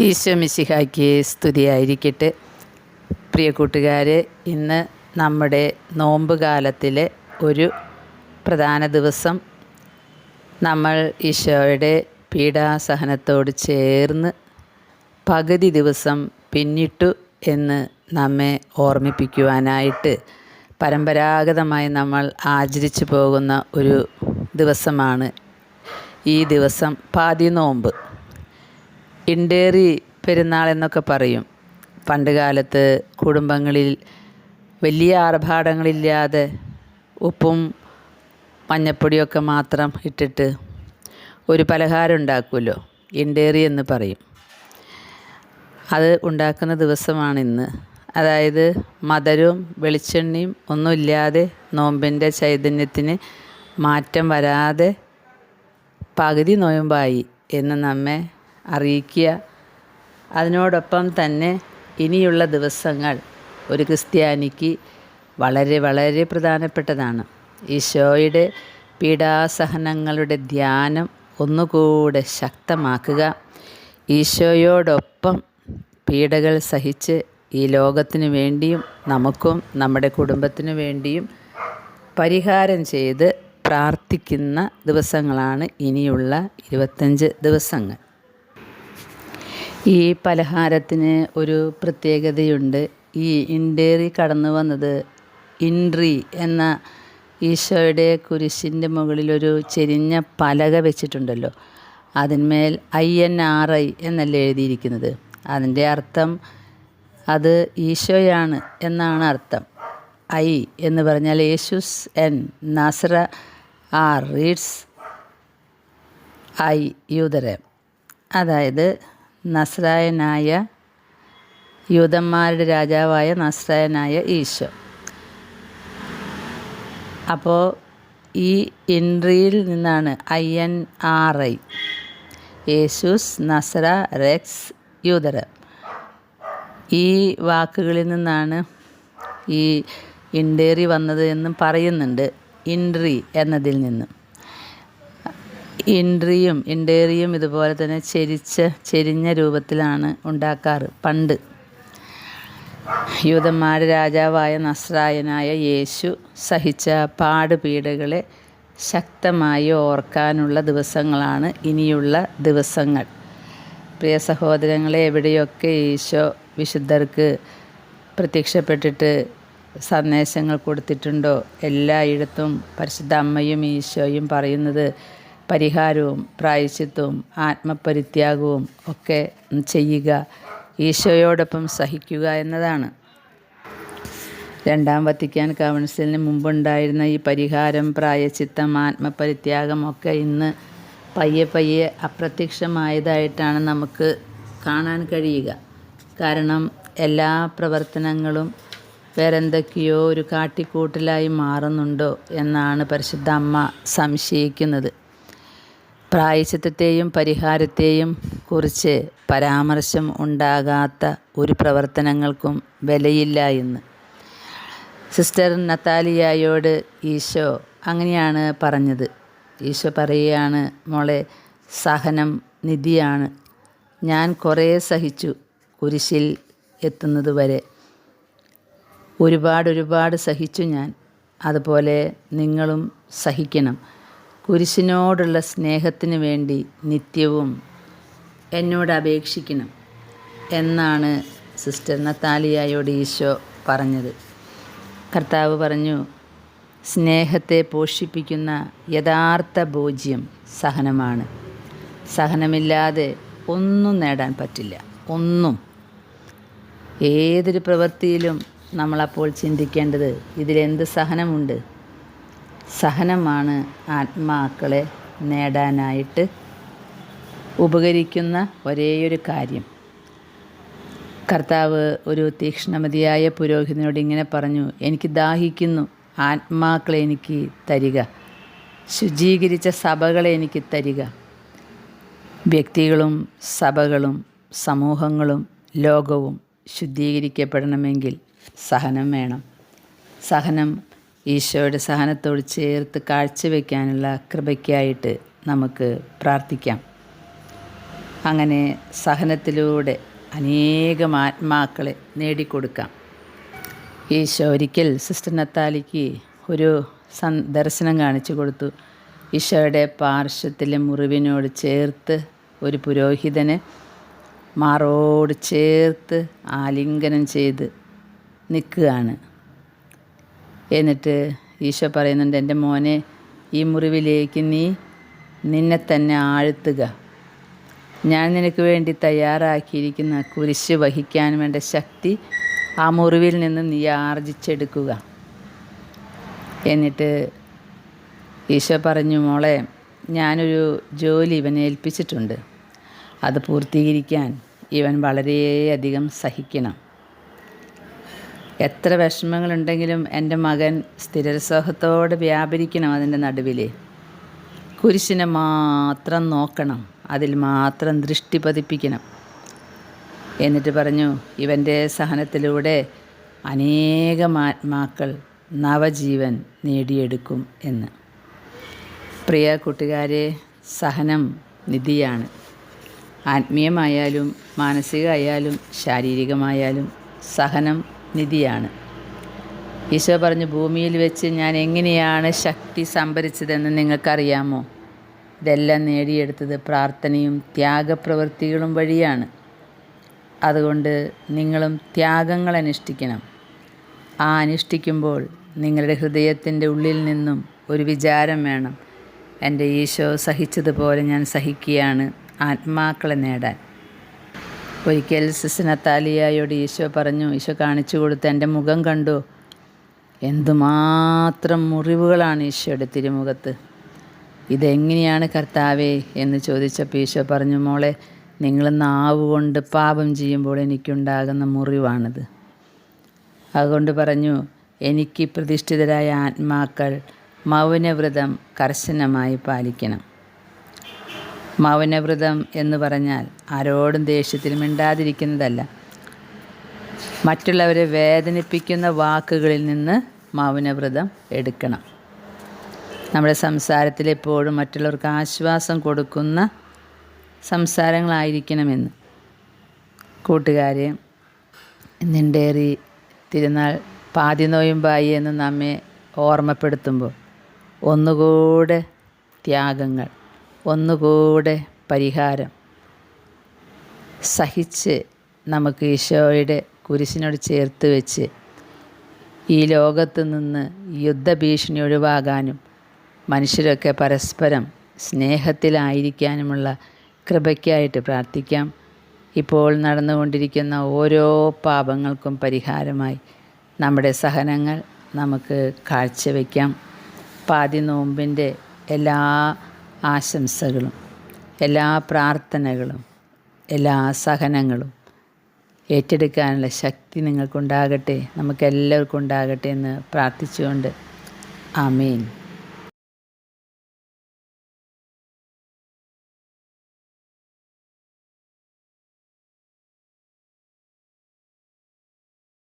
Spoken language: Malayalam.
ഈശോ മിശിഹായ്ക്ക് സ്തുതിയായിരിക്കട്ടെ. പ്രിയ കൂട്ടുകാരെ, ഇന്ന് നമ്മുടെ നോമ്പ് കാലത്തിലെ ഒരു പ്രധാന ദിവസം. നമ്മൾ ഈശോയുടെ പീഡാസഹനത്തോട് ചേർന്ന് പകുതി ദിവസം പിന്നിട്ടു എന്ന് നമ്മെ ഓർമ്മിപ്പിക്കുവാനായിട്ട് പരമ്പരാഗതമായി നമ്മൾ ആചരിച്ചു പോകുന്ന ഒരു ദിവസമാണ് ഈ ദിവസം. പാതിനോമ്പ്, ഇണ്ടേറി പെരുന്നാൾ എന്നൊക്കെ പറയും. പണ്ട് കാലത്ത് കുടുംബങ്ങളിൽ വലിയ ആർഭാടങ്ങളില്ലാതെ ഉപ്പും മഞ്ഞപ്പൊടിയൊക്കെ മാത്രം ഇട്ടിട്ട് ഒരു പലഹാരം ഉണ്ടാക്കുമല്ലോ, ഇണ്ടേറി എന്ന് പറയും. അത് ഉണ്ടാക്കുന്ന ദിവസമാണിന്ന്. അതായത് മധുരവും വെളിച്ചെണ്ണയും ഒന്നുമില്ലാതെ നോമ്പിൻ്റെ ചൈതന്യത്തിന് മാറ്റം വരാതെ പകുതി നോയമ്പായി എന്ന് നമ്മെ അറിയിക്കുക. അതിനോടൊപ്പം തന്നെ ഇനിയുള്ള ദിവസങ്ങൾ ഒരു ക്രിസ്ത്യാനിക്ക് വളരെ വളരെ പ്രധാനപ്പെട്ടതാണ്. ഈശോയുടെ പീഡാസഹനങ്ങളുടെ ധ്യാനം ഒന്നുകൂടെ ശക്തമാക്കുക. ഈശോയോടൊപ്പം പീഡകൾ സഹിച്ച് ഈ ലോകത്തിനു വേണ്ടിയും നമുക്കും നമ്മുടെ കുടുംബത്തിനു വേണ്ടിയും പരിഹാരം ചെയ്ത് പ്രാർത്ഥിക്കുന്ന ദിവസങ്ങളാണ് ഇനിയുള്ള 25 ദിവസങ്ങൾ. ഈ പലഹാരത്തിന് ഒരു പ്രത്യേകതയുണ്ട്. ഈ ഇണ്ടേറി കടന്നു വന്നത് ഇൻട്രി എന്ന ഈശോയുടെ കുരിശിൻ്റെ മുകളിലൊരു ചെരിഞ്ഞ പലക വെച്ചിട്ടുണ്ടല്ലോ, അതിന്മേൽ INRI എന്നല്ലേ എഴുതിയിരിക്കുന്നത്. അതിൻ്റെ അർത്ഥം അത് ഈശോയാണ് എന്നാണ് അർത്ഥം. I എന്ന് പറഞ്ഞാൽ യേശുസ്, N Nasra, R reads, I യൂതരം. അതായത് നസ്രായനായ യൂതന്മാരുടെ രാജാവായ നസ്രായനായ ഈശോ. അപ്പോൾ ഈ ഇൻട്രിയിൽ നിന്നാണ് INRI, യേശുസ്, നസ്ര, റെക്സ്, യൂതരം. ഈ വാക്കുകളിൽ നിന്നാണ് ഈ ഇണ്ടേറി വന്നത് എന്നും പറയുന്നുണ്ട്. ഇൻട്രി എന്നതിൽ നിന്നും. ഇണ്ടേറിയും ഇതുപോലെ തന്നെ ചെരിഞ്ഞ രൂപത്തിലാണ് ഉണ്ടാക്കാറ് പണ്ട്. യൂതന്മാരുടെ രാജാവായ നസ്രായനായ യേശു സഹിച്ച പാടുപീഡകളെ ശക്തമായി ഓർക്കാനുള്ള ദിവസങ്ങളാണ് ഇനിയുള്ള ദിവസങ്ങൾ. പ്രിയ സഹോദരങ്ങളെ, എവിടെയൊക്കെ ഈശോ വിശുദ്ധർക്ക് പ്രത്യക്ഷപ്പെട്ടിട്ട് സന്ദേശങ്ങൾ കൊടുത്തിട്ടുണ്ടോ, എല്ലായിടത്തും പരിശുദ്ധ അമ്മയും ഈശോയും പറയുന്നത് പരിഹാരവും പ്രായശ്ചിത്തവും ആത്മപരിത്യാഗവും ഒക്കെ ചെയ്യുക, ഈശോയോടൊപ്പം സഹിക്കുക എന്നതാണ്. രണ്ടാം വത്തിക്കാൻ കൗൺസിലിന് മുമ്പുണ്ടായിരുന്ന ഈ പരിഹാരം, പ്രായശ്ചിത്തം, ആത്മപരിത്യാഗം ഒക്കെ ഇന്ന് പയ്യെ അപ്രത്യക്ഷമായതായിട്ടാണ് നമുക്ക് കാണാൻ കഴിയുക. കാരണം എല്ലാ പ്രവർത്തനങ്ങളും വേറെന്തൊക്കെയോ ഒരു കാട്ടിക്കൂട്ടലായി മാറുന്നുണ്ടോ എന്നാണ് പരിശുദ്ധ അമ്മ സംശയിക്കുന്നത്. പ്രായശ്ചിത്തത്തെയും പരിഹാരത്തെയും കുറിച്ച് പരാമർശം ഉണ്ടാകാത്ത ഒരു പ്രവർത്തനങ്ങൾക്കും വിലയില്ല എന്ന് സിസ്റ്റർ നത്താലിയായോട് ഈശോ അങ്ങനെയാണ് പറഞ്ഞത്. ഈശോ പറയുകയാണ്, മോളെ, സഹനം നിധിയാണ്. ഞാൻ കുറേ സഹിച്ചു കുരിശിൽ എത്തുന്നത് വരെ. ഒരുപാട് സഹിച്ചു ഞാൻ. അതുപോലെ നിങ്ങളും സഹിക്കണം. കുരിശിനോടുള്ള സ്നേഹത്തിന് വേണ്ടി നിത്യവും എന്നോട് അപേക്ഷിക്കണം എന്നാണ് സിസ്റ്റർ നത്താലിയായോട് ഈശോ പറഞ്ഞത്. കർത്താവ് പറഞ്ഞു, സ്നേഹത്തെ പോഷിപ്പിക്കുന്ന യഥാർത്ഥ ഭോജ്യം സഹനമാണ്. സഹനമില്ലാതെ ഒന്നും നേടാൻ പറ്റില്ല. ഒന്നും. ഏതൊരു പ്രവൃത്തിയിലും നമ്മളപ്പോൾ ചിന്തിക്കേണ്ടത് ഇതിലെന്ത് സഹനമുണ്ട്. സഹനമാണ് ആത്മാക്കളെ നേടാനായിട്ട് ഉപകരിക്കുന്ന ഒരേയൊരു കാര്യം. കർത്താവ് ഒരു തീക്ഷ്ണമതിയായ പുരോഹിതനോട് ഇങ്ങനെ പറഞ്ഞു, എനിക്ക് ദാഹിക്കുന്നു, ആത്മാക്കളെ എനിക്ക് തരിക, ശുചീകരിച്ച സഭകളെ എനിക്ക് തരിക. വ്യക്തികളും സഭകളും സമൂഹങ്ങളും ലോകവും ശുദ്ധീകരിക്കപ്പെടണമെങ്കിൽ സഹനം വേണം. സഹനം ഈശോയുടെ സഹനത്തോട് ചേർത്ത് കാഴ്ചവെക്കാനുള്ള കൃപയ്ക്കായിട്ട് നമുക്ക് പ്രാർത്ഥിക്കാം. അങ്ങനെ സഹനത്തിലൂടെ അനേകം ആത്മാക്കളെ നേടിക്കൊടുക്കാം. ഈശോ ഒരിക്കൽ സിസ്റ്റർ നത്താലിക്ക് ഒരു ദർശനം കാണിച്ചു കൊടുത്തു. ഈശോയുടെ പാർശ്വത്തിലെ മുറിവിനോട് ചേർത്ത് ഒരു പുരോഹിതനെ മാറോട് ചേർത്ത് ആലിംഗനം ചെയ്ത് നിൽക്കുകയാണ്. എന്നിട്ട് ഈശോ പറയുന്നുണ്ട്, എൻ്റെ മോനെ, ഈ മുറിവിലേക്ക് നീ നിന്നെ തന്നെ ആഴ്ത്തുക. ഞാൻ നിനക്ക് വേണ്ടി തയ്യാറാക്കിയിരിക്കുന്ന കുരിശ് വഹിക്കാൻ വേണ്ട ശക്തി ആ മുറിവിൽ നിന്ന് നീ ആർജിച്ചെടുക്കുക. എന്നിട്ട് ഈശോ പറഞ്ഞു, മോളെ, ഞാനൊരു ജോലി ഇവനെ ഏൽപ്പിച്ചിട്ടുണ്ട്. അത് പൂർത്തീകരിക്കാൻ ഇവൻ വളരെയധികം സഹിക്കണം. എത്ര വിഷമങ്ങളുണ്ടെങ്കിലും എൻ്റെ മകൻ സ്ഥിരോത്സാഹത്തോടെ വ്യാപരിക്കണം. അതിൻ്റെ നടുവിൽ കുരിശിനെ മാത്രം നോക്കണം, അതിൽ മാത്രം ദൃഷ്ടി പതിപ്പിക്കണം. എന്നിട്ട് പറഞ്ഞു, ഇവൻ്റെ സഹനത്തിലൂടെ അനേകം ആത്മാക്കൾ നവജീവൻ നേടിയെടുക്കും എന്ന്. പ്രിയ കൂട്ടുകാരെ, സഹനം നിധിയാണ്. ആത്മീയമായാലും മാനസികമായാലും ശാരീരികമായാലും സഹനം നിധിയാണ്. ഈശോ പറഞ്ഞു, ഭൂമിയിൽ വെച്ച് ഞാൻ എങ്ങനെയാണ് ശക്തി സംഭരിച്ചതെന്ന് നിങ്ങൾക്കറിയാമോ? ഇതെല്ലാം നേടിയെടുത്തത് പ്രാർത്ഥനയും ത്യാഗപ്രവൃത്തികളും വഴിയാണ്. അതുകൊണ്ട് നിങ്ങളും ത്യാഗങ്ങൾ അനുഷ്ഠിക്കണം. ആ അനുഷ്ഠിക്കുമ്പോൾ നിങ്ങളുടെ ഹൃദയത്തിൻ്റെ ഉള്ളിൽ നിന്നും ഒരു വിചാരം വേണം, എൻ്റെ ഈശോ സഹിച്ചതുപോലെ ഞാൻ സഹിക്കുകയാണ് ആത്മാക്കളെ നേടാൻ. ഒരിക്കൽ സിസ്റ്റർ നത്താലിയായോട് ഈശോ പറഞ്ഞു, ഈശോ കാണിച്ചു കൊടുത്ത്, എൻ്റെ മുഖം കണ്ടോ? എന്തുമാത്രം മുറിവുകളാണ് ഈശോയുടെ തിരുമുഖത്ത്. ഇതെങ്ങനെയാണ് കർത്താവേ എന്ന് ചോദിച്ചപ്പോൾ ഈശോ പറഞ്ഞു, മോളെ, നിങ്ങൾ നാവ് കൊണ്ട് പാപം ചെയ്യുമ്പോൾ എനിക്കുണ്ടാകുന്ന മുറിവാണിത്. അതുകൊണ്ട് പറഞ്ഞു, എനിക്ക് പ്രതിഷ്ഠിതരായ ആത്മാക്കൾ മൗനവ്രതം കർശനമായി പാലിക്കണം. മൗനവ്രതം എന്ന് പറഞ്ഞാൽ ആരോടും ദേഷ്യത്തിൽ മിണ്ടാതിരിക്കുന്നതല്ല, മറ്റുള്ളവരെ വേദനിപ്പിക്കുന്ന വാക്കുകളിൽ നിന്ന് മൗനവ്രതം എടുക്കണം. നമ്മുടെ സംസാരത്തിൽ എപ്പോഴും മറ്റുള്ളവർക്ക് ആശ്വാസം കൊടുക്കുന്ന സംസാരങ്ങളായിരിക്കണമെന്ന്. കൂട്ടുകാരെ, നിണ്ടേറി തിരുനാൾ പാതിനോയുമ്പായി എന്ന് നമ്മെ ഓർമ്മപ്പെടുത്തുമ്പോൾ ഒന്നുകൂടെ ത്യാഗങ്ങൾ, ഒന്നുകൂടെ പരിഹാരം സഹിച്ച് നമുക്ക് ഈശോയുടെ കുരിശിനോട് ചേർത്ത് വെച്ച് ഈ ലോകത്ത് നിന്ന് യുദ്ധഭീഷണി ഒഴിവാകാനും മനുഷ്യരൊക്കെ പരസ്പരം സ്നേഹത്തിലായിരിക്കാനുമുള്ള കൃപയ്ക്കായിട്ട് പ്രാർത്ഥിക്കാം. ഇപ്പോൾ നടന്നുകൊണ്ടിരിക്കുന്ന ഓരോ പാപങ്ങൾക്കും പരിഹാരമായി നമ്മുടെ സഹനങ്ങൾ നമുക്ക് കാഴ്ചവെക്കാം. പാതി നോമ്പിൻ്റെ എല്ലാ ആശംസകളും, എല്ലാ പ്രാർത്ഥനകളും, എല്ലാ സഹനങ്ങളും ഏറ്റെടുക്കാനുള്ള ശക്തി നിങ്ങൾക്കുണ്ടാകട്ടെ, നമുക്കെല്ലാവർക്കും ഉണ്ടാകട്ടെ എന്ന് പ്രാർത്ഥിച്ചുകൊണ്ട് ആമേൻ.